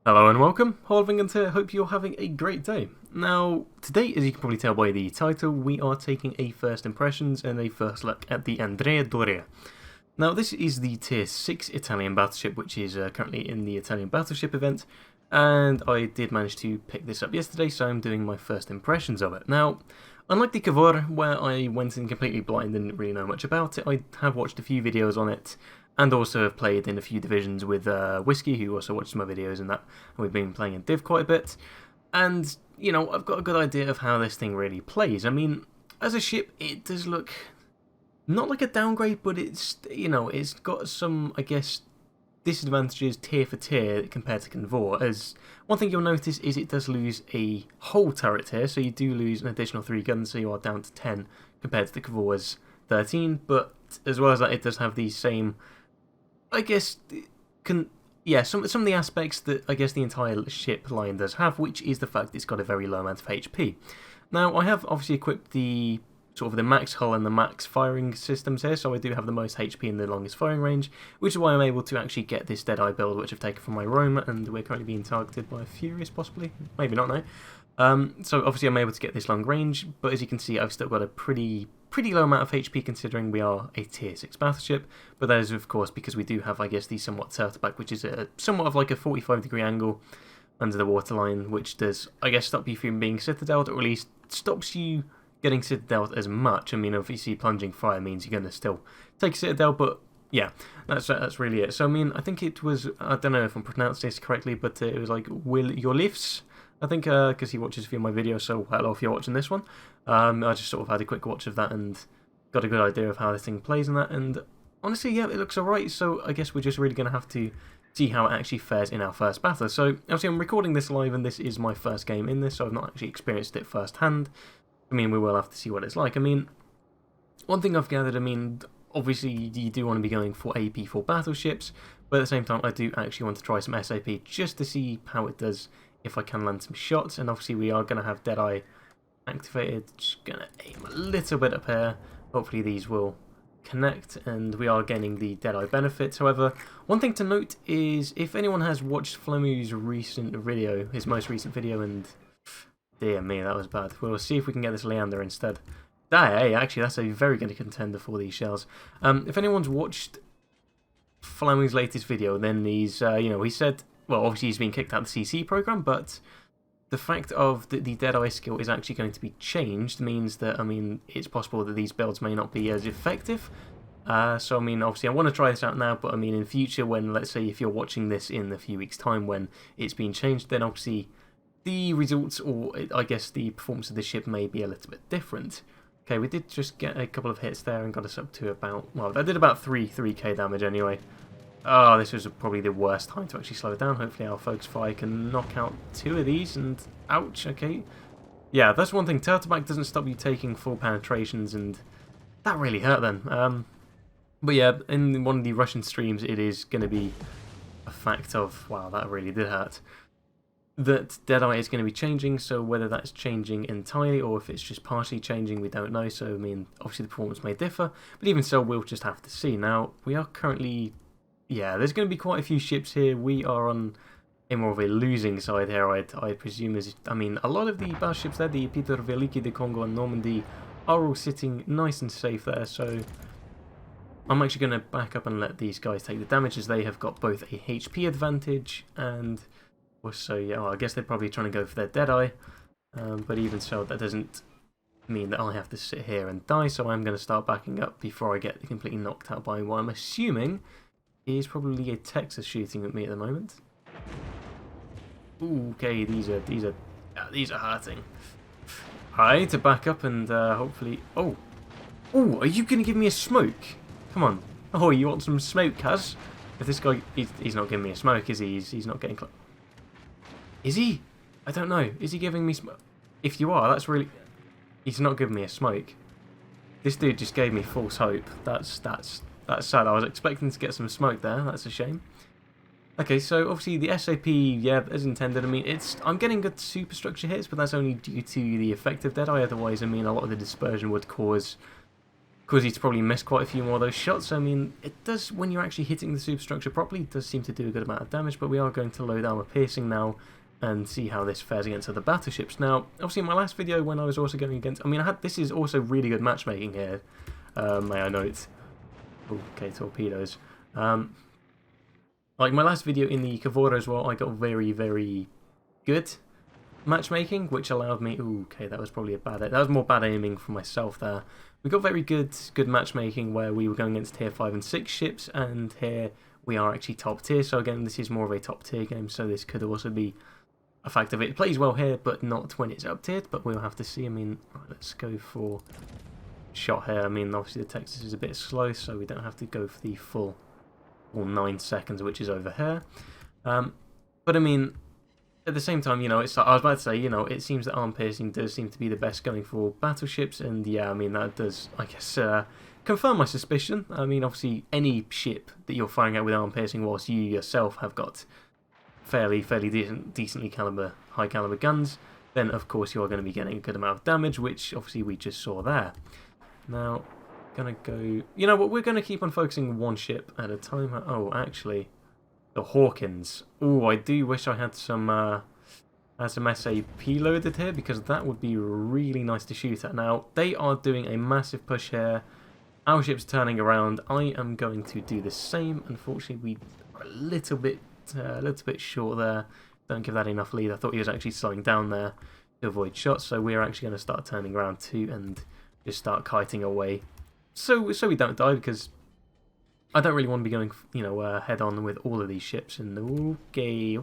Hello and welcome, WholeOfEngland here. Hope you're having a great day. Now, today, as you can probably tell by the title, we are taking a first impressions and a first look at the Andrea Doria. Now, this is the Tier 6 Italian Battleship, which is currently in the Italian Battleship event, and I did manage to pick this up yesterday, so I'm doing my first impressions of it. Now, unlike the calibre, where I went in completely blind and didn't really know much about it, I have watched a few videos on it, and also have played in a few divisions with Whiskey, who also watched my videos and that, and we've been playing in Div quite a bit. And, you know, I've got a good idea of how this thing really plays. I mean, as a ship, it does look not like a downgrade, but it's, you know, it's got some, I guess, disadvantages tier for tier compared to Convor. As one thing you'll notice is it does lose a whole turret here, so you do lose an additional 3 guns, so you are down to 10 compared to the Convor's 13, but as well as that, it does have the same, I guess, some of the aspects that I guess the entire ship line does have, which is the fact it's got a very low amount of HP. Now, I have obviously equipped the sort of the max hull and the max firing systems here, so I do have the most HP and the longest firing range, which is why I'm able to actually get this Deadeye build, which I've taken from my Rome, and we're currently being targeted by a Furious, possibly? Maybe not, no. So obviously I'm able to get this long range, but as you can see, I've still got a pretty low amount of HP considering we are a tier 6 battleship, but that is of course because we do have, I guess, the somewhat turtleback, which is somewhat of like a 45-degree angle under the waterline, which does, I guess, stop you from being citadeled, or at least stops you getting citadeled as much. I mean, obviously plunging fire means you're going to still take citadel, but yeah, that's really it. So I mean, I think it was, I don't know if I'm pronouncing this correctly, but it was like Will Your Lifts, I think, because he watches a few of my videos, so hello if you're watching this one. I just sort of had a quick watch of that and got a good idea of how this thing plays and that, and honestly, yeah, it looks alright, so I guess we're just really going to have to see how it actually fares in our first battle. So, obviously I'm recording this live, and this is my first game in this, so I've not actually experienced it firsthand. I mean, we will have to see what it's like. I mean, one thing I've gathered, I mean, obviously you do want to be going for AP for battleships, but at the same time I do actually want to try some SAP just to see how it does if I can land some shots, and obviously we are going to have Deadeye activated. Just going to aim a little bit up here. Hopefully these will connect, and we are gaining the Deadeye benefits. However, one thing to note is if anyone has watched Flemu's recent video, his most recent video, and dear me, that was bad. We'll see if we can get this Leander instead. Hey, actually, that's a very good contender for these shells. If anyone's watched Flemu's latest video, then he's, you know, he said, well, obviously he's been kicked out of the CC program, but the fact of the Deadeye skill is actually going to be changed means that, I mean, it's possible that these builds may not be as effective. So, I mean, obviously I want to try this out now, but I mean, in future when, let's say, if you're watching this in a few weeks' time when it's been changed, then obviously the results, or I guess the performance of the ship may be a little bit different. Okay, we did just get a couple of hits there and got us up to about, well, that did about 3k damage anyway. Oh, this was probably the worst time to actually slow it down. Hopefully our focus fire can knock out 2 of these, and ouch, okay. Yeah, that's one thing. Turtleback doesn't stop you taking full penetrations, and that really hurt then. But yeah, in one of the Russian streams, it is going to be a fact of, wow, that really did hurt, that Deadeye is going to be changing, so whether that's changing entirely or if it's just partially changing, we don't know. So, I mean, obviously the performance may differ, but even so, we'll just have to see. Now, we are currently, yeah, there's going to be quite a few ships here. We are on a more of a losing side here, I presume. I mean, a lot of the battleships there, the Peter Veliki, the Congo and Normandy, are all sitting nice and safe there, so I'm actually going to back up and let these guys take the damage, as they have got both a HP advantage and also, yeah, well, I guess they're probably trying to go for their Deadeye, but even so, that doesn't mean that I have to sit here and die, so I'm going to start backing up before I get completely knocked out by what I'm assuming is probably a Texas shooting at me at the moment. Ooh, okay, these are hurting. Alright, to back up and hopefully. Oh, are you gonna give me a smoke? Come on. Oh, you want some smoke, cuz? If this guy, he's not giving me a smoke, is he? He's not getting close. Is he? I don't know. Is he giving me smoke? If you are, that's really. He's not giving me a smoke. This dude just gave me false hope. That's sad. I was expecting to get some smoke there. That's a shame. Okay, so obviously the SAP, yeah, as intended. I mean, I'm getting good superstructure hits, but that's only due to the effect of Deadeye. Otherwise, I mean, a lot of the dispersion would cause cause you to probably miss quite a few more of those shots. I mean, it does, when you're actually hitting the superstructure properly, it does seem to do a good amount of damage, but we are going to load armour piercing now and see how this fares against other battleships. Now, obviously in my last video when I was also going against, I mean, this is also really good matchmaking here, may I note. Okay, torpedoes. Like my last video in the Cavora as well, I got very, very good matchmaking, which allowed me... Ooh, okay, that was probably that was more bad aiming for myself there. We got very good matchmaking where we were going against tier 5 and 6 ships, and here we are actually top tier. So again, this is more of a top tier game, so this could also be a fact of it. It plays well here, but not when it's up tiered, but we'll have to see. I mean, right, let's go for shot here. I mean, obviously the Texas is a bit slow, so we don't have to go for the full 9 seconds, which is over here. But I mean, at the same time, you know, it's, I was about to say, you know, it seems that arm piercing does seem to be the best going for battleships, and yeah, I mean, that does, I guess, confirm my suspicion. I mean, obviously, any ship that you're firing at with arm piercing, whilst you yourself have got fairly decently high caliber guns, then of course you're going to be getting a good amount of damage, which obviously we just saw there. Now, gonna go, you know what, we're going to keep on focusing one ship at a time. Oh, actually, the Hawkins. Oh, I do wish I had some SAP loaded here, because that would be really nice to shoot at. Now, they are doing a massive push here. Our ship's turning around. I am going to do the same. Unfortunately, we are a little bit short there. Don't give that enough lead. I thought he was actually slowing down there to avoid shots, so we're actually going to start turning around too and just start kiting away. So we don't die, because I don't really want to be going, you know, head on with all of these ships. And okay,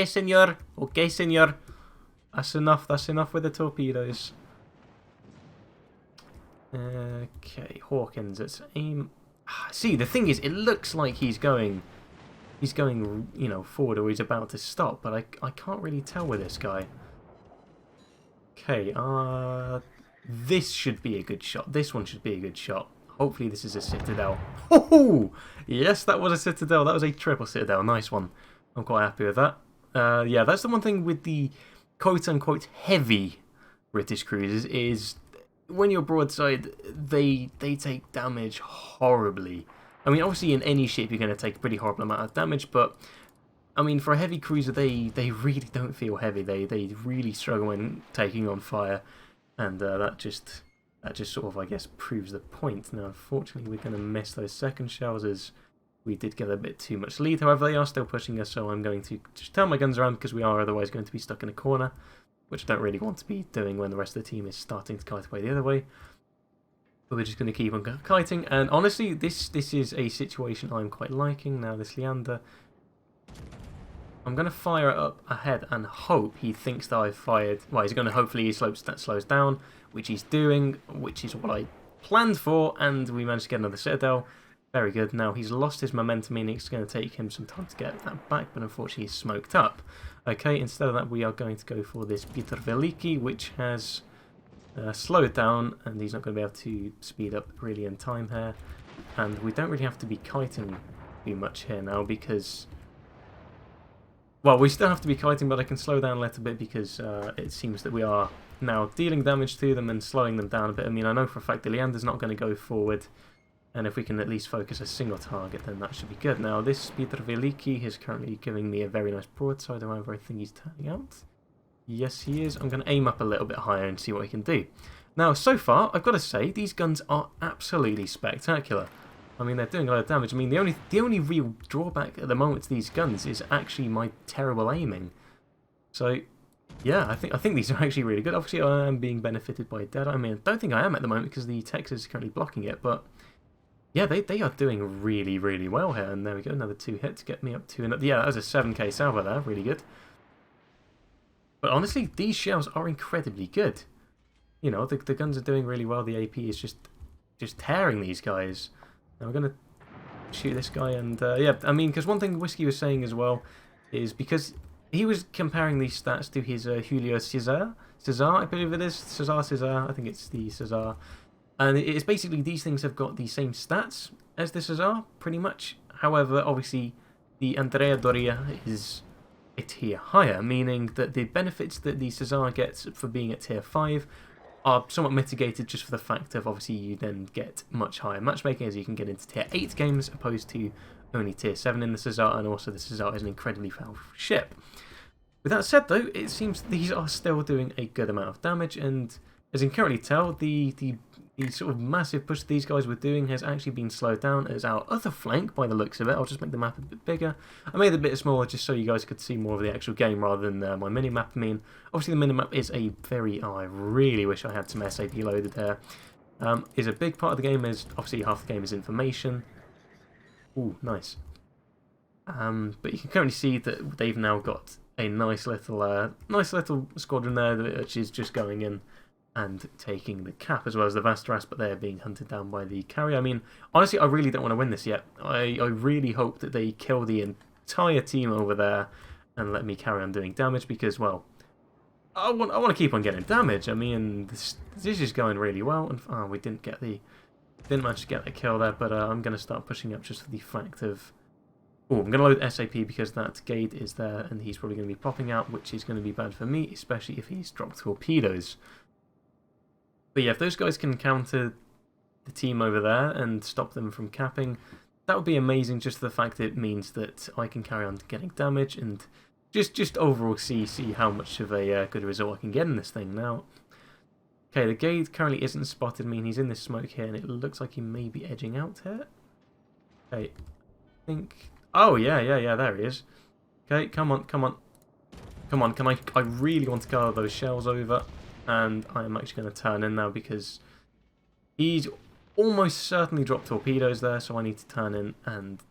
senor. Okay, senor. That's enough with the torpedoes. Okay, Hawkins, let's aim. See, the thing is, it looks like he's going, you know, forward, or he's about to stop, but I can't really tell with this guy. Okay, this should be a good shot. This one should be a good shot. Hopefully this is a Citadel. Oh, yes, that was a Citadel. That was a triple Citadel. Nice one. I'm quite happy with that. Yeah, that's the one thing with the quote-unquote heavy British cruisers is when you're broadside, they take damage horribly. I mean, obviously in any ship you're going to take a pretty horrible amount of damage, but I mean, for a heavy cruiser, they really don't feel heavy. They really struggle when taking on fire, and that just sort of, I guess, proves the point. Now, unfortunately, we're going to miss those second shells as we did get a bit too much lead. However, they are still pushing us, so I'm going to just turn my guns around, because we are otherwise going to be stuck in a corner, which I don't really want to be doing when the rest of the team is starting to kite away the other way. But we're just going to keep on kiting, and honestly, this is a situation I'm quite liking. Now, this Leander, I'm going to fire it up ahead and hope he thinks that I've fired. Well, he's going to hopefully he slows down, which he's doing, which is what I planned for, and we managed to get another Citadel. Very good. Now, he's lost his momentum, meaning it's going to take him some time to get that back, but unfortunately he's smoked up. Okay, instead of that, we are going to go for this Peter Veliki, which has slowed down, and he's not going to be able to speed up really in time here. And we don't really have to be kiting too much here now, because... Well, we still have to be kiting, but I can slow down a little bit, because it seems that we are now dealing damage to them and slowing them down a bit. I mean, I know for a fact that Leander's not going to go forward, and if we can at least focus a single target, then that should be good. Now, this Peter Veliki is currently giving me a very nice broadside. However, I think he's turning out. Yes, he is. I'm going to aim up a little bit higher and see what he can do. Now, so far, I've got to say, these guns are absolutely spectacular. I mean, they're doing a lot of damage. I mean, the only real drawback at the moment to these guns is actually my terrible aiming. So, yeah, I think these are actually really good. Obviously, I am being benefited by dead. I mean, I don't think I am at the moment, because the Texas is currently blocking it, but yeah, they are doing really, really well here. And there we go, another 2 hits to get me up to another. Yeah, that was a 7k salvo there, really good. But honestly, these shells are incredibly good. You know, the guns are doing really well. The AP is just tearing these guys. Now we're going to shoot this guy, and yeah, I mean, because one thing Whiskey was saying as well is because he was comparing these stats to his Julio Cesar, I believe it is, Cesar, I think it's the Cesar, and it's basically these things have got the same stats as the Cesar, pretty much. However, obviously, the Andrea Doria is a tier higher, meaning that the benefits that the Cesar gets for being at tier 5 are somewhat mitigated just for the fact of obviously you then get much higher matchmaking as you can get into tier 8 games opposed to only tier 7 in the Cesar, and also the Cesar is an incredibly powerful ship. With that said though, it seems these are still doing a good amount of damage, and as you can currently tell, the sort of massive push these guys were doing has actually been slowed down as our other flank, by the looks of it. I'll just make the map a bit bigger. I made it a bit smaller just so you guys could see more of the actual game rather than my mini-map. I mean, obviously the mini-map is a very... Oh, I really wish I had some SAP loaded there. Is a big part of the game, is obviously half the game is information. Ooh, nice. But you can currently see that they've now got a nice little squadron there, which is just going in and taking the cap as well as the Vasteras, but they're being hunted down by the carrier. I mean, honestly, I really don't want to win this yet. I really hope that they kill the entire team over there and let me carry on doing damage because, well, I want to keep on getting damage. I mean, this is going really well, and we didn't manage to get the kill there, but I'm going to start pushing up just for the fact of... Oh, I'm going to load SAP because that gate is there, and he's probably going to be popping out, which is going to be bad for me, especially if he's dropped torpedoes. But yeah, if those guys can counter the team over there and stop them from capping, that would be amazing, just for the fact that it means that I can carry on getting damage and just overall see how much of a good result I can get in this thing now. Okay, the gate currently isn't spotted. I mean, he's in this smoke here, and it looks like he may be edging out here. Okay, I think... Oh, yeah, there he is. Okay, come on. I really want to color those shells over, and I'm actually going to turn in now because he's almost certainly dropped torpedoes there, so I need to turn in and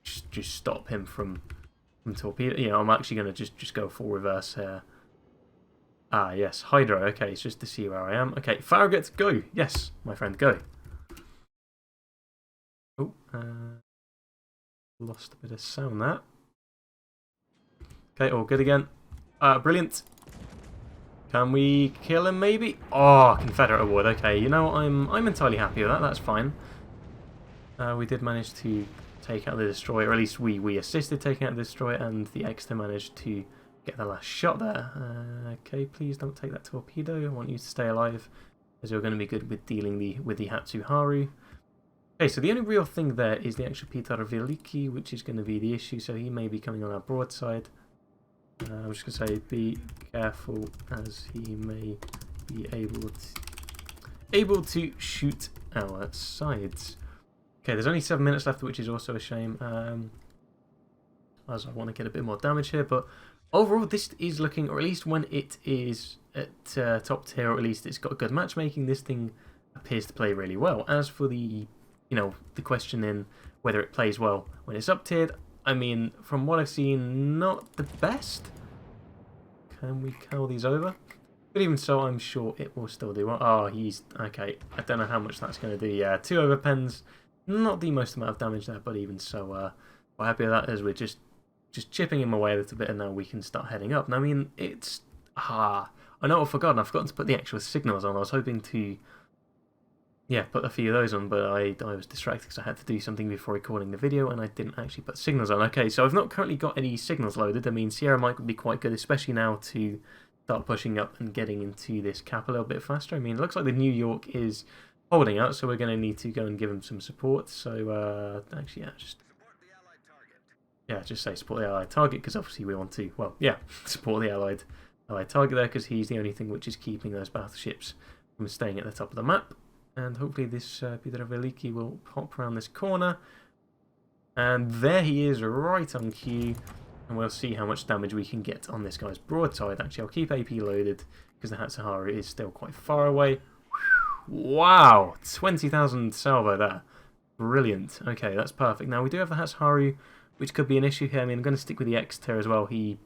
just stop him from torpedo. You know, I'm actually going to just go full reverse here. Ah, yes, Hydro. Okay, it's just to see where I am. Okay, Farragut, go. Yes, my friend, go. Oh, lost a bit of sound there. Okay, all good again. Brilliant. Can we kill him maybe? Oh, Confederate award. Okay, you know, I'm entirely happy with that. That's fine. We did manage to take out the destroyer, or at least we assisted taking out the destroyer, and the Exeter managed to get the last shot there. Okay, please don't take that torpedo. I want you to stay alive, as you're going to be good with dealing with the Hatsuharu. Okay, so the only real thing there is the actual Peter Veliki, which is going to be the issue, so he may be coming on our broadside. I'm just going to say, be careful, as he may be able to shoot our sides. Okay, there's only 7 minutes left, which is also a shame, as I want to get a bit more damage here, but overall this is looking, or at least when it is at top tier, or at least it's got good matchmaking, this thing appears to play really well. As for the the question in whether it plays well when it's up tiered, I mean, from what I've seen, not the best. Can we kill these over? But even so, I'm sure it will still do well. Oh, he's... Okay, I don't know how much that's going to do. Yeah, 2 overpens. Not the most amount of damage there, but even so, we're happy with that as we're just chipping him away a little bit, and now we can start heading up. And I mean, it's... I know I've forgotten to put the actual signals on. I was hoping to... Yeah, put a few of those on, but I was distracted because I had to do something before recording the video, and I didn't actually put signals on. Okay, so I've not currently got any signals loaded. I mean, Sierra might be quite good, especially now to start pushing up and getting into this cap a little bit faster. I mean, it looks like the New York is holding out, so we're going to need to go and give them some support. So, actually, just say support the Allied target, because obviously we want to, well, yeah, support the Allied target there, because he's the only thing which is keeping those battleships from staying at the top of the map. And hopefully this Peter Veliki will pop around this corner. And there he is, right on cue. And we'll see how much damage we can get on this guy's broadside. Actually, I'll keep AP loaded, because the Hatsuharu is still quite far away. Wow! 20,000 salvo there. Brilliant. Okay, that's perfect. Now, we do have the Hatsuharu, which could be an issue here. I mean, I'm going to stick with the Exeter as well. He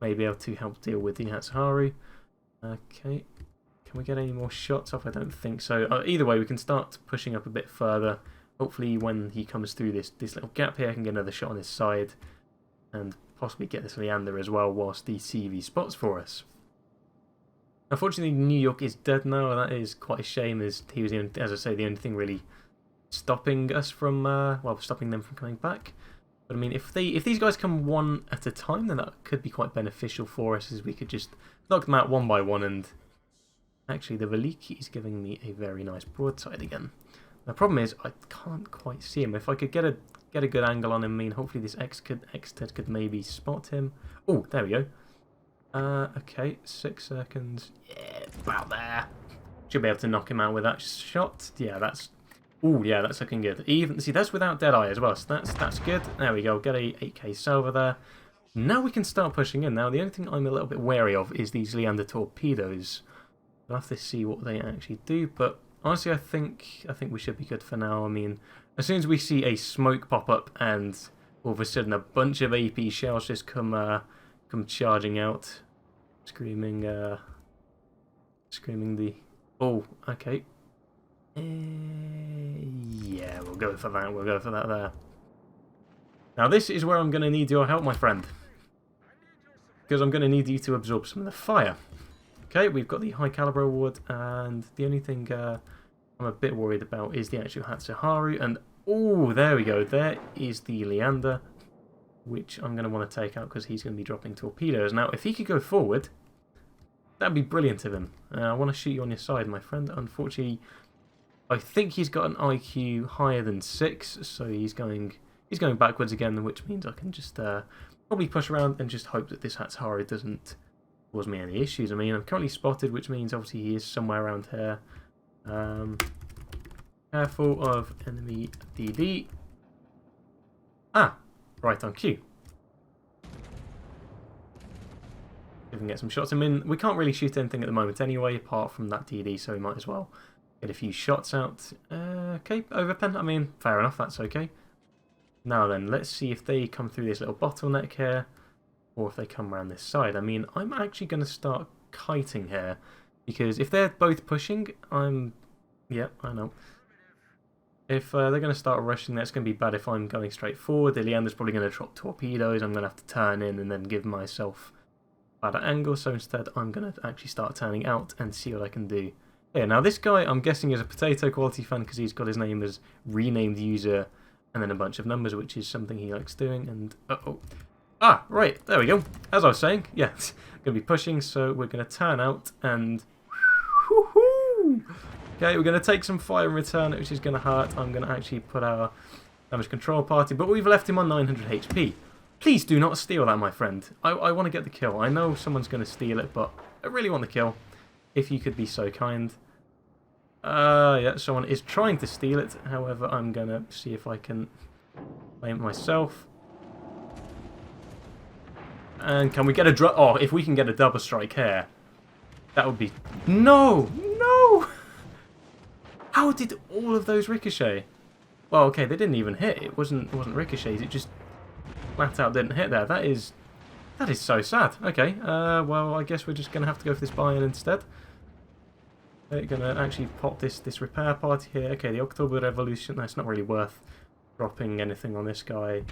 may be able to help deal with the Hatsuharu. Okay. Can we get any more shots off? I don't think so. Either way, we can start pushing up a bit further. Hopefully, when he comes through this little gap here, I can get another shot on his side. And possibly get this Leander as well, whilst the CV spots for us. Unfortunately, New York is dead now, and that is quite a shame, as he was, as I say, the only thing really stopping us from, stopping them from coming back. But I mean, if these guys come one at a time, then that could be quite beneficial for us, as we could just knock them out one by one and Actually, the Veliki is giving me a very nice broadside again. The problem is I can't quite see him. If I could get a good angle on him, hopefully this X-Ted could maybe spot him. Oh, there we go. Okay, 6 seconds. Yeah, about there. Should be able to knock him out with that shot. Yeah, that's... Oh, yeah, that's looking good. Even see, that's without Deadeye as well, so that's good. There we go, get a 8k salver there. Now we can start pushing in. Now, the only thing I'm a little bit wary of is these Leander torpedoes. I'll have to see what they actually do, but honestly, I think we should be good for now. I mean, as soon as we see a smoke pop up and all of a sudden a bunch of AP shells just come charging out, screaming the... Oh, okay. Yeah, we'll go for that. We'll go for that there. Now, this is where I'm going to need your help, my friend, because I'm going to need you to absorb some of the fire. Okay, we've got the high calibre award, and the only thing I'm a bit worried about is the actual Hatsuharu. And oh, there we go. There is the Leander, which I'm going to want to take out because he's going to be dropping torpedoes. Now, if he could go forward, that'd be brilliant of him. I want to shoot you on your side, my friend. Unfortunately, I think he's got an IQ higher than 6, so he's going backwards again, which means I can just probably push around and just hope that this Hatsuharu doesn't cause me any issues. I mean, I'm currently spotted, which means obviously he is somewhere around here. Careful of enemy DD. Ah, right on cue. If we can get some shots. I mean, we can't really shoot anything at the moment anyway, apart from that DD, so we might as well get a few shots out. Okay, overpen. I mean, fair enough, that's okay. Now then, let's see if they come through this little bottleneck here, or if they come around this side. I mean, I'm actually going to start kiting here, because if they're both pushing, yeah, I know. If they're going to start rushing, that's going to be bad if I'm going straight forward. The Leander's probably going to drop torpedoes. I'm going to have to turn in and then give myself a bad angle. So instead, I'm going to actually start turning out and see what I can do. Yeah, now this guy, I'm guessing, is a potato quality fan because he's got his name as renamed user and then a bunch of numbers, which is something he likes doing. And uh-oh. Ah, right, there we go. As I was saying, yeah, it's going to be pushing, so we're going to turn out and... Woohoo! Okay, we're going to take some fire in return, which is going to hurt. I'm going to actually put our damage control party, but we've left him on 900 HP. Please do not steal that, my friend. I want to get the kill. I know someone's going to steal it, but I really want the kill. If you could be so kind. Yeah, someone is trying to steal it. However, I'm going to see if I can claim it myself. And can we get a... Oh, if we can get a double strike here, that would be... No! No! How did all of those ricochet? Well, okay, they didn't even hit. It wasn't ricochets. It just flat out didn't hit there. That is so sad. Okay, well, I guess we're just going to have to go for this buy-in instead. We're going to actually pop this repair party here. Okay, the October Revolution. That's not really worth dropping anything on this guy.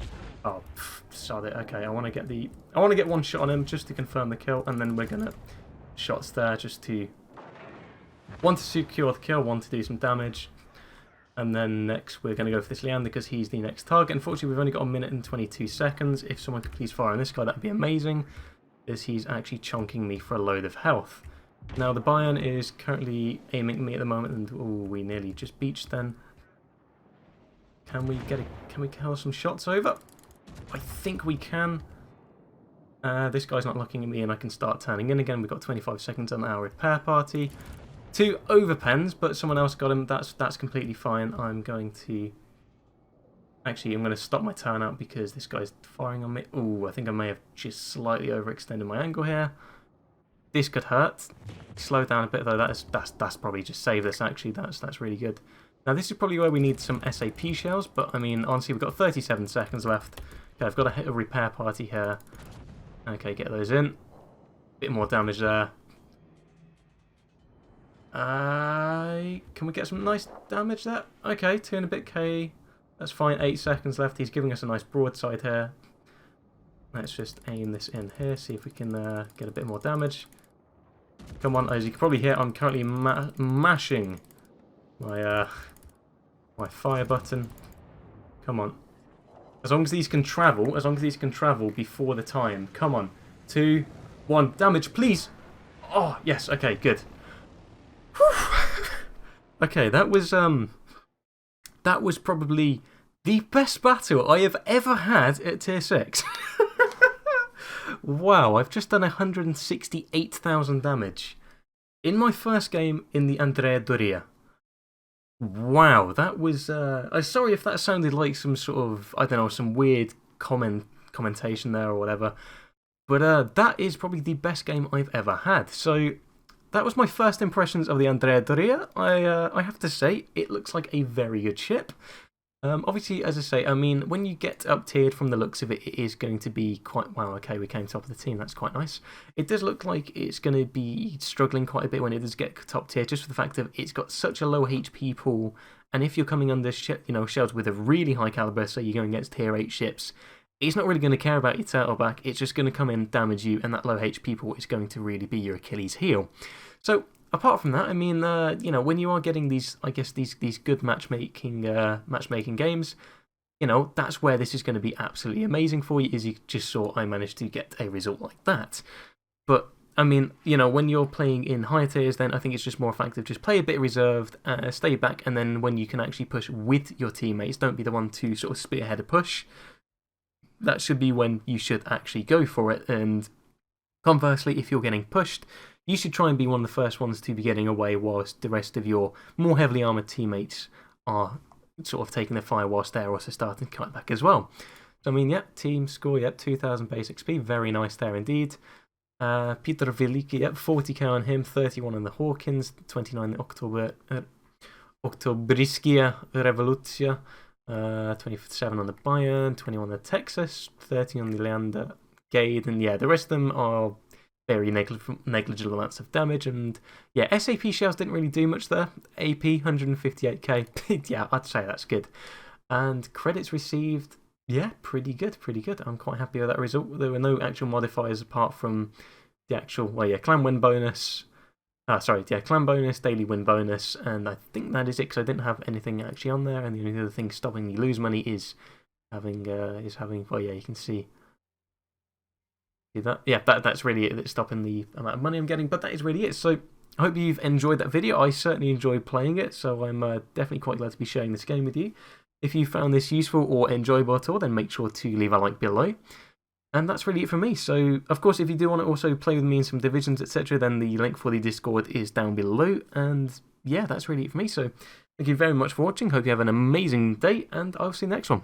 Oh, sod it. Okay, I want to get one shot on him just to confirm the kill, and then we're going to shots there just to... One to secure the kill, one to do some damage. And then next we're going to go for this Leander because he's the next target. Unfortunately, we've only got 1 minute and 22 seconds. If someone could please fire on this guy, that would be amazing, as he's actually chonking me for a load of health. Now, the Bayern is currently aiming at me at the moment, and oh, we nearly just beached then. Can we kill some shots over? I think we can. This guy's not looking at me, and I can start turning in again. We've got 25 seconds on our repair party. 2 overpens, but someone else got him. That's completely fine. I'm going to stop my turn out because this guy's firing on me. Ooh, I think I may have just slightly overextended my angle here. This could hurt. Slow down a bit though. That's probably just save this. Actually, that's really good. Now this is probably where we need some SAP shells, but I mean honestly we've got 37 seconds left. Okay, I've got to hit a repair party here. Okay, get those in. Bit more damage there. Can we get some nice damage there? Okay, 2 and a bit K. That's fine. 8 seconds left. He's giving us a nice broadside here. Let's just aim this in here. See if we can get a bit more damage. Come on, as you can probably hear, I'm currently mashing my my fire button. Come on. As long as these can travel, before the time. Come on. 2, 1, damage, please. Oh, yes. Okay, good. Okay, that was probably the best battle I have ever had at tier 6. Wow, I've just done 168,000 damage in my first game in the Andrea Doria. Wow, that was. I'm sorry if that sounded like some sort of, I don't know, some weird commentation there or whatever. But that is probably the best game I've ever had. So that was my first impressions of the Andrea Doria. I have to say, it looks like a very good ship. Obviously, as I say, I mean, when you get up tiered from the looks of it, it is going to be quite. Wow, okay, we came top of the team. That's quite nice. It does look like it's going to be struggling quite a bit when it does get top tier, just for the fact of it's got such a low HP pool. And if you're coming under shells with a really high calibre, so you're going against tier 8 ships, it's not really going to care about your turtle back. It's just going to come in and damage you, and that low HP pool is going to really be your Achilles heel. So apart from that, I mean, when you are getting these, I guess these good matchmaking games, that's where this is going to be absolutely amazing for you. As you just saw, I managed to get a result like that. But I mean, when you're playing in higher tiers, then I think it's just more effective. Just play a bit reserved, stay back, and then when you can actually push with your teammates, don't be the one to sort of spearhead a push. That should be when you should actually go for it. And conversely, if you're getting pushed, you should try and be one of the first ones to be getting away, whilst the rest of your more heavily armoured teammates are sort of taking the fire whilst they're also starting to cut back as well. So, I mean, yep, team score, yep, 2,000 base XP, very nice there indeed. Peter Veliki, yep, 40k on him, 31 on the Hawkins, 29 the Oktobriskia Revolucja, 27 on the Bayern, 21 on the Texas, 30 on the Leander Gade, and yeah, the rest of them are very negligible amounts of damage. And yeah, SAP shells didn't really do much there. AP 158k, yeah, I'd say that's good. And credits received, yeah, pretty good, pretty good. I'm quite happy with that result. There were no actual modifiers apart from the actual, well, yeah, clan win bonus. Clan bonus, daily win bonus, and I think that is it because I didn't have anything actually on there. And the only other thing stopping you lose money is having, well, yeah, you can see that. Yeah, that's really it. That's stopping the amount of money I'm getting. But that is really it. So I hope you've enjoyed that video. I certainly enjoyed playing it, so I'm definitely quite glad to be sharing this game with you. If you found this useful or enjoyable at all, then make sure to leave a like below. And that's really it for me. So, of course, if you do want to also play with me in some divisions, etc., then the link for the Discord is down below. And yeah, that's really it for me. So, thank you very much for watching. Hope you have an amazing day, and I'll see you next one.